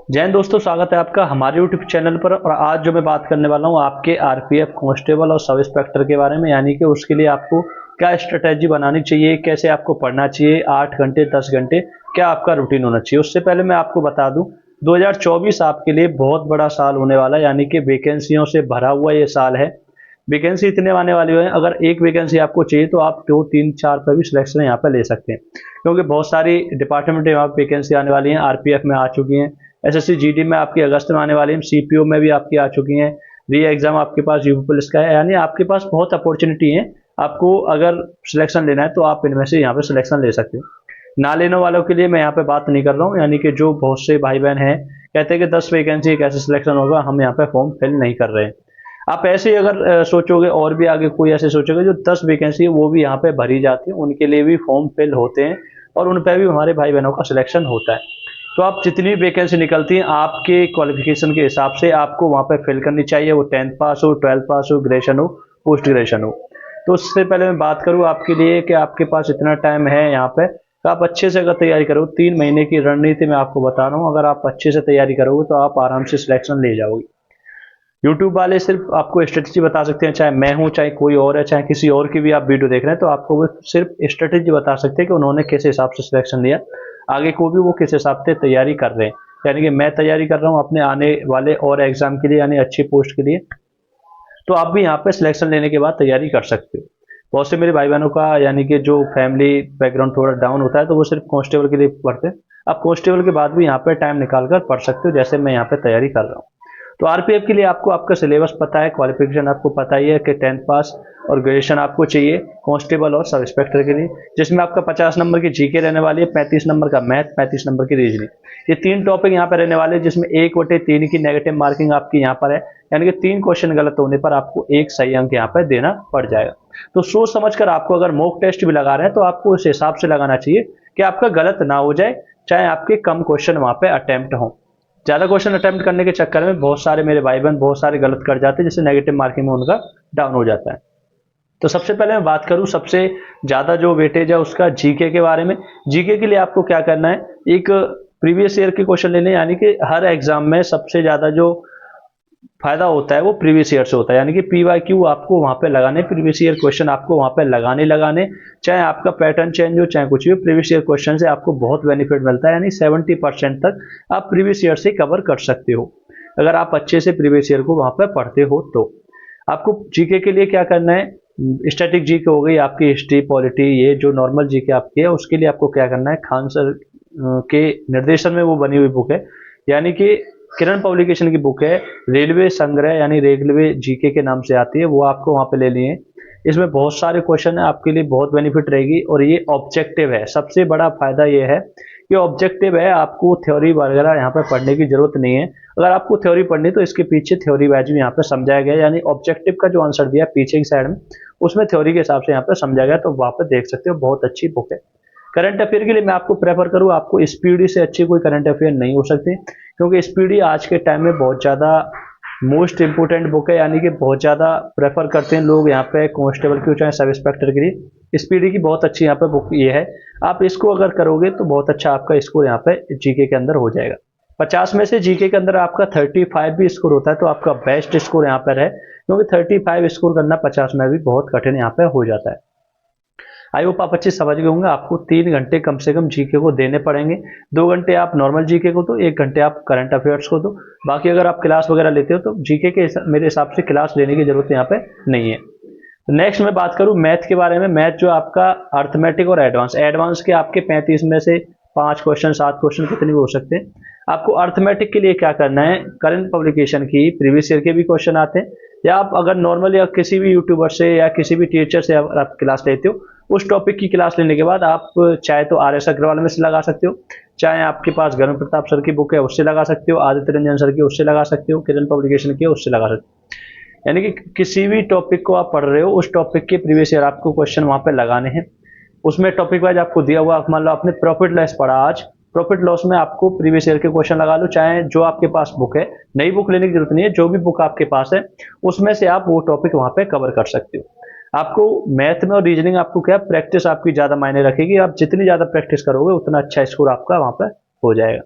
जय हिंद दोस्तों, स्वागत है आपका हमारे यूट्यूब चैनल पर। और आज जो मैं बात करने वाला हूँ आपके आरपीएफ कांस्टेबल और सब इंस्पेक्टर के बारे में, यानी कि उसके लिए आपको क्या स्ट्रेटेजी बनानी चाहिए, कैसे आपको पढ़ना चाहिए, 8 घंटे 10 घंटे क्या आपका रूटीन होना चाहिए। उससे पहले मैं आपको बता दूं 2024 आपके लिए बहुत बड़ा साल होने वाला है, यानी कि वैकेंसियों से भरा हुआ ये साल है। वैकेंसी इतने आने वाली है, अगर एक वैकेंसी आपको चाहिए तो आप 2 3 4 पर भी सिलेक्शन यहाँ पर ले सकते हैं, क्योंकि बहुत सारी डिपार्टमेंट यहाँ पर वैकेंसी आने वाली हैं। आरपीएफ में आ चुकी हैं, एसएससी जीडी में आपकी अगस्त में आने वाली है, सीपीओ में भी आपकी आ चुकी हैं, री एग्जाम आपके पास यूपी पुलिस का है। यानी आपके पास बहुत अपॉर्चुनिटी है। आपको अगर सिलेक्शन लेना है तो आप इनमें से यहाँ पे सिलेक्शन ले सकते हो। ना लेने वालों के लिए मैं यहाँ पे बात नहीं कर रहा हूँ, यानी कि जो बहुत से भाई बहन हैं कहते हैं कि 10 वैकेंसी कैसे सिलेक्शन होगा, हम यहाँ पे फॉर्म फिल नहीं कर रहे हैं। आप ऐसे ही अगर सोचोगे और भी आगे कोई ऐसे सोचोगे जो 10 वैकेंसी है वो भी यहाँ पे भरी जाती है, उनके लिए भी फॉर्म फिल होते हैं और उन पर भी हमारे भाई बहनों का सिलेक्शन होता है। तो आप जितनी वैकेंसी निकलती हैं आपके क्वालिफिकेशन के हिसाब से आपको वहाँ पे फिल करनी चाहिए, वो 10th पास हो, 12th पास हो, ग्रेजुएशन हो, पोस्ट ग्रेजुएशन हो। तो उससे पहले मैं बात करूँ आपके लिए कि आपके पास इतना टाइम है यहाँ पे, तो आप अच्छे से अगर तैयारी करो, 3 महीने की रणनीति मैं आपको बता रहा हूँ, अगर आप अच्छे से तैयारी करोगे तो आप आराम से सिलेक्शन ले जाओगे। यूट्यूब वाले सिर्फ आपको स्ट्रेटेजी बता सकते हैं, चाहे मैं हूं, चाहे कोई और है, चाहे किसी और की भी आप वीडियो देख रहे हैं, तो आपको वो सिर्फ स्ट्रेटेजी बता सकते हैं कि उन्होंने किस हिसाब से सिलेक्शन लिया, आगे को भी वो किस हिसाब से तैयारी कर रहे हैं। यानी कि मैं तैयारी कर रहा हूँ अपने आने वाले और एग्जाम के लिए, यानी अच्छी पोस्ट के लिए, तो आप भी यहाँ पे सिलेक्शन लेने के बाद तैयारी कर सकते हो। बहुत से मेरे भाई बहनों का यानी कि जो फैमिली बैकग्राउंड थोड़ा डाउन होता है तो वो सिर्फ कांस्टेबल के लिए पढ़ते हैं। आप कांस्टेबल के बाद भी यहाँ पे टाइम निकाल कर पढ़ सकते हो, जैसे मैं यहाँ पे तैयारी कर रहा हूँ। तो आरपीएफ के लिए आपको आपका सिलेबस पता है, क्वालिफिकेशन आपको पता ही है कि 10th पास और ग्रेजुएशन आपको चाहिए कांस्टेबल और सब इंस्पेक्टर के लिए, जिसमें आपका 50 नंबर की जीके रहने वाली है, 35 नंबर का मैथ, 35 नंबर की रीजनिंग। ये 3 टॉपिक यहाँ पर रहने वाले हैं, जिसमें 1/3 की नेगेटिव मार्किंग आपकी यहाँ पर है, यानी कि 3 क्वेश्चन गलत होने पर आपको 1 सही अंक यहाँ पर देना पड़ जाएगा। तो सोच समझकर आपको अगर मॉक टेस्ट भी लगा रहे हैं तो आपको उस हिसाब से लगाना चाहिए कि आपका गलत ना हो जाए, चाहे आपके कम क्वेश्चन वहां पे अटेम्प्ट हो। ज्यादा क्वेश्चन अटेम्प्ट करने के चक्कर में बहुत सारे मेरे भाई बहन बहुत सारे गलत कर जाते हैं, जिससे नेगेटिव मार्किंग में उनका डाउन हो जाता है। तो सबसे पहले मैं बात करूं सबसे ज्यादा जो वेटेज है उसका जीके के बारे में। जीके के लिए आपको क्या करना है, एक प्रीवियस ईयर के क्वेश्चन लेने, यानी कि हर एग्जाम में सबसे ज्यादा जो फायदा होता है वो प्रीवियस ईयर से होता है, यानी कि पीवाईक्यू आपको वहां पे लगाने, प्रीवियस ईयर क्वेश्चन आपको वहां पे लगाने, चाहे आपका पैटर्न चेंज हो चाहे कुछ भी, प्रीवियस ईयर क्वेश्चन से आपको बहुत बेनिफिट मिलता है। यानी 70% तक आप प्रीवियस ईयर से कवर कर सकते हो अगर आप अच्छे से प्रीवियस ईयर को वहां पर पढ़ते हो। तो आपको जीके के लिए क्या करना है, स्टैटिक जीके हो गई आपकी, हिस्ट्री पॉलिटी, ये जो नॉर्मल जीके आपकी है उसके लिए आपको क्या करना है, खान सर के निर्देशन में वो बनी हुई बुक है, यानी कि किरण पब्लिकेशन की बुक है, रेलवे संग्रह यानी रेलवे जीके के नाम से आती है, वो आपको वहां पे ले लिए। इसमें बहुत सारे क्वेश्चन है, आपके लिए बहुत बेनिफिट रहेगी। और ये ऑब्जेक्टिव है, सबसे बड़ा फायदा ये है कि ऑब्जेक्टिव है, आपको थ्योरी वगैरह यहाँ पे पढ़ने की जरूरत नहीं है। अगर आपको थ्योरी पढ़नी तो इसके पीछे थ्योरी वाइज भी यहाँ पे समझाया गया, यानी ऑब्जेक्टिव का जो आंसर दिया पीछे की साइड में उसमें थ्योरी के हिसाब से यहाँ पे समझाया गया, तो वहां पे देख सकते हो, बहुत अच्छी बुक है। करंट अफेयर के लिए मैं आपको प्रेफर करूँ, आपको स्पीडी से अच्छी कोई करंट अफेयर नहीं हो सकती, क्योंकि स्पीडी आज के टाइम में बहुत ज़्यादा मोस्ट इंपोर्टेंट बुक है, यानी कि बहुत ज़्यादा प्रेफर करते हैं लोग यहाँ पे कांस्टेबल की चाहे सब इंस्पेक्टर के लिए। स्पीडी की बहुत अच्छी यहाँ पे बुक ये है, आप इसको अगर करोगे तो बहुत अच्छा आपका स्कोर यहाँ पे जीके के अंदर हो जाएगा। 50 में से जीके के अंदर आपका 35 भी स्कोर होता है तो आपका बेस्ट स्कोर यहाँ पर है, क्योंकि 35 स्कोर करना 50 में भी बहुत कठिन यहाँ पे हो जाता है। आई होप आप अच्छे समझ गए होंगे। आपको 3 घंटे कम से कम जीके को देने पड़ेंगे, 2 घंटे आप नॉर्मल जीके को दो, 1 घंटे आप करंट अफेयर्स को दो। बाकी अगर आप क्लास वगैरह लेते हो तो जीके के मेरे हिसाब से क्लास लेने की जरूरत यहाँ पे नहीं है। नेक्स्ट मैं बात करूं मैथ के बारे में। मैथ जो आपका अर्थमेटिक और एडवांस के आपके 35 में से 5 क्वेश्चन 7 क्वेश्चन कितने भी हो सकते हैं। आपको अर्थमेटिक के लिए क्या करना है, करंट पब्लिकेशन की प्रीवियस ईयर के भी क्वेश्चन आते हैं, या आप अगर नॉर्मल या किसी भी यूट्यूबर से या किसी भी टीचर से आप क्लास लेते हो, उस टॉपिक की क्लास लेने के बाद आप चाहे तो RS अग्रवाल में से लगा सकते हो, चाहे आपके पास गगन प्रताप सर की बुक है उससे लगा सकते हो, आदित्य रंजन सर की उससे लगा सकते हो, किरण पब्लिकेशन की उससे लगा सकते हो। यानी कि किसी भी टॉपिक को आप पढ़ रहे हो उस टॉपिक के प्रीवियस ईयर आपको क्वेश्चन वहां पे लगाने हैं। उसमें टॉपिक वाइज आपको दिया हुआ, मान लो आपने प्रॉफिट लॉस पढ़ा आज, प्रॉफिट लॉस में आपको प्रीवियस ईयर के क्वेश्चन लगा लो, चाहे जो आपके पास बुक है, नई बुक लेने की जरूरत नहीं है, जो भी बुक आपके पास है उसमें से आप वो टॉपिक वहां पे कवर कर सकते हो। आपको मैथ में और रीजनिंग आपको क्या प्रैक्टिस आपकी ज्यादा मायने रखेगी, आप जितनी ज्यादा प्रैक्टिस करोगे उतना अच्छा स्कोर आपका वहां पर हो जाएगा।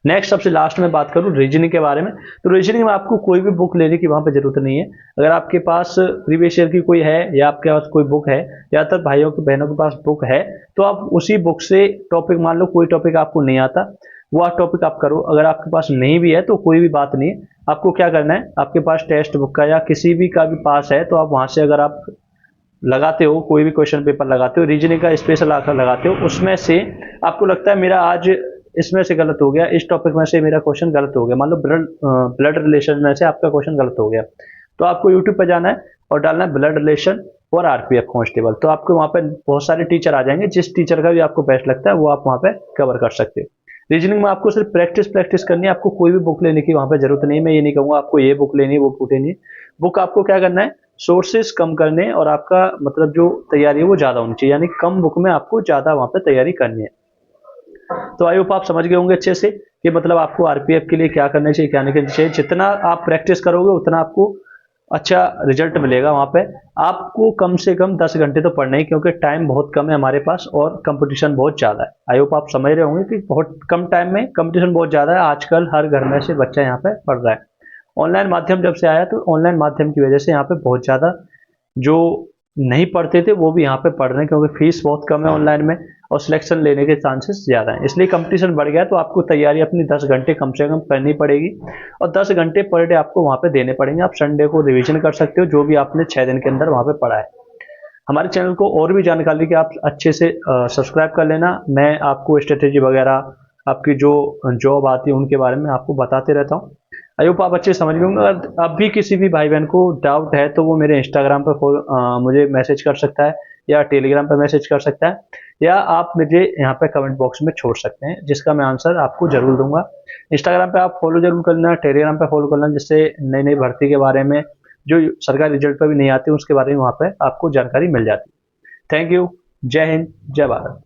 नेक्स्ट सबसे लास्ट में बात करूँ रीजनिंग के बारे में, तो रीजनिंग में आपको कोई भी बुक लेने की वहाँ पे जरूरत नहीं है। अगर आपके पास प्रीवियस ईयर की कोई है या आपके पास कोई बुक है, ज़्यादातर भाइयों के बहनों के पास बुक है, तो आप उसी बुक से टॉपिक, मान लो कोई टॉपिक आपको नहीं आता, वो टॉपिक आप करो। अगर आपके पास नहीं भी है तो कोई भी बात नहीं, आपको क्या करना है, आपके पास टेक्स्ट बुक का या किसी भी का भी पास है तो आप वहाँ से अगर आप लगाते हो, कोई भी क्वेश्चन पेपर लगाते हो, रीजनिंग का स्पेशल आकर लगाते हो, उसमें से आपको लगता है मेरा आज इसमें से गलत हो गया, इस टॉपिक में से मेरा क्वेश्चन गलत हो गया, मान लो ब्लड रिलेशन में से आपका क्वेश्चन गलत हो गया, तो आपको यूट्यूब पर जाना है और डालना है ब्लड रिलेशन और आरपीएफ कांस्टेबल, तो आपको वहाँ पे बहुत सारे टीचर आ जाएंगे, जिस टीचर का भी आपको बेस्ट लगता है वो आप वहाँ पे कवर कर सकते हो। रीजनिंग में आपको सिर्फ प्रैक्टिस करनी है, आपको कोई भी बुक लेने की वहाँ पे जरूरत नहीं है। मैं ये नहीं कहूँगा आपको ये बुक लेनी है वो बुक लेनी है, बुक आपको क्या करना है, सोर्सेस कम करने और आपका मतलब जो तैयारी है वो ज़्यादा होनी चाहिए, यानी कम बुक में आपको ज़्यादा वहाँ पे तैयारी करनी है। तो आई होप आप समझ गए होंगे अच्छे से कि मतलब आपको आरपीएफ के लिए क्या करना चाहिए क्या नहीं करना चाहिए। जितना आप प्रैक्टिस करोगे उतना आपको अच्छा रिजल्ट मिलेगा। वहाँ पे आपको कम से कम 10 घंटे तो पढ़ना ही, क्योंकि टाइम बहुत कम है हमारे पास और कंपटीशन बहुत ज़्यादा है। आई होप आप समझ रहे होंगे कि बहुत कम टाइम में कंपटीशन बहुत ज़्यादा है। आजकल हर घर में से बच्चा यहाँ पे पढ़ रहा है। ऑनलाइन माध्यम जब से आया तो ऑनलाइन माध्यम की वजह से यहाँ पे बहुत ज़्यादा जो नहीं पढ़ते थे वो भी यहाँ पे पढ़ रहे हैं, क्योंकि फीस बहुत कम है ऑनलाइन में और सिलेक्शन लेने के चांसेस ज़्यादा हैं, इसलिए कंपटीशन बढ़ गया। तो आपको तैयारी अपनी 10 घंटे कम से कम करनी पड़ेगी और 10 घंटे पर डे आपको वहाँ पे देने पड़ेंगे। आप संडे को रिवीजन कर सकते हो जो भी आपने 6 दिन के अंदर वहाँ पे पढ़ा है। हमारे चैनल को और भी जानकारी के आप अच्छे से सब्सक्राइब कर लेना। मैं आपको स्ट्रेटेजी वगैरह, आपकी जो जॉब आती है उनके बारे में आपको बताते रहता हूँ। आई होप आप अच्छे समझ गए होंगे। अगर अब भी किसी भी भाई बहन को डाउट है तो वो मेरे इंस्टाग्राम पर मुझे मैसेज कर सकता है या टेलीग्राम पर मैसेज कर सकता है, या आप मुझे यहाँ पे कमेंट बॉक्स में छोड़ सकते हैं, जिसका मैं आंसर आपको जरूर दूंगा। इंस्टाग्राम पे आप फॉलो जरूर कर लेना, टेलीग्राम पे फॉलो कर लेना, जिससे नई नई भर्ती के बारे में जो सरकारी रिजल्ट पर भी नहीं आती उसके बारे में वहाँ पे आपको जानकारी मिल जाती है। Thank you. जय हिंद, जय भारत।